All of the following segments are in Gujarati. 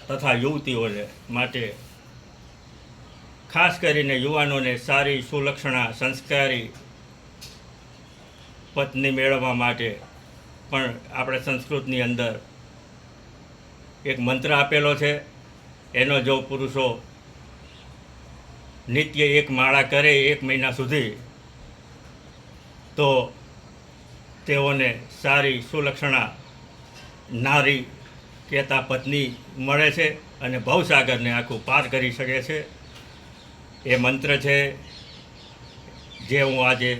તથા યુવતીઓને માટે ખાસ કરીને યુવાનોને સારી સુલક્ષણા સંસ્કારી પત્ની મેળવવા માટે પણ આપણે સંસ્કૃતની અંદર એક મંત્ર આપેલો છે. એનો જો પુરુષો નિત્ય એક માળા કરે 1 મહિના સુધી તો તેઓને સારી સુલક્ષણા નારી કહેતા પત્ની મળે છે અને ભવસાગરને આખું પાર કરી શકે છે. એ મંત્ર છે જે હું આજે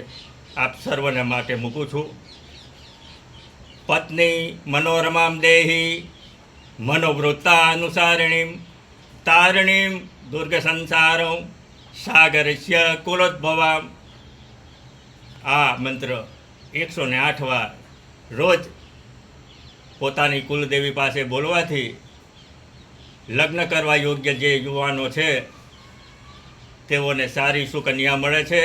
આપ સર્વને માટે મૂકું છું. પત્ની મનોરમામ દેહી મનોવૃત્તાનુસારિણીમ તારિણીમ દુર્ગ સંસારમ સાગરસ્ય કુલોદ્ભવામ. આ મંત્ર 108 વાર રોજ પોતાની કુલદેવી પાસે બોલવાથી લગ્ન કરવા યોગ્ય જે યુવાનો છે તેઓને સારી સુકન્યા મળે છે.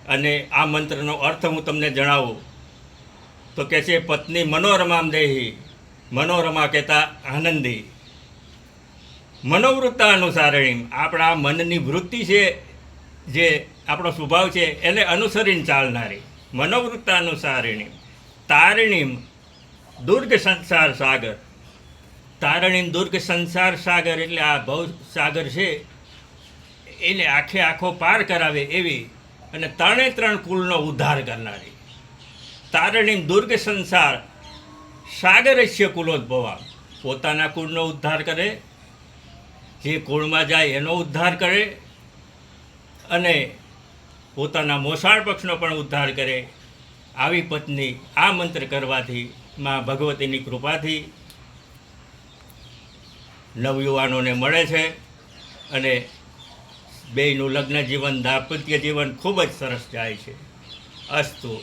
અને આ મંત્રનો અર્થ હું તમને જણાવું તો કહે છે પત્ની મનોરમામ દેહી, મનોરમા કહેતા આનંદી, મનોવૃત્તા અનુસારિણીમ આપણા મનની વૃત્તિ છે જે આપણો સ્વભાવ છે એને અનુસરીને ચાલનારી, મનોવૃત્તા અનુસારિણીમ તારિણીમ દુર્ગ સંસાર સાગર. તારિણીમ દુર્ગ સંસાર સાગર એટલે આ ભવ સાગર છે એને આખે આખો પાર કરાવે એવી અને 3 કુળનો ઉદ્ધાર કરનારી. તારિણીમ દુર્ગ સંસાર સાગરસ્ય કુલોદ્ભવા પોતાના કુળનો ઉદ્ધાર કરે, જે કુળમાં જાય એનો ઉદ્ધાર કરે અને પોતાના મોસાળ પક્ષનો પણ ઉદ્ધાર કરે. આવી પત્ની આ મંત્ર કરવાથી માં ભગવતીની કૃપાથી નવયુવાનોને મળે છે અને બેયનું લગ્ન જીવન દાંપત્ય જીવન ખૂબ જ સરસ જાય છે. અસ્તુ.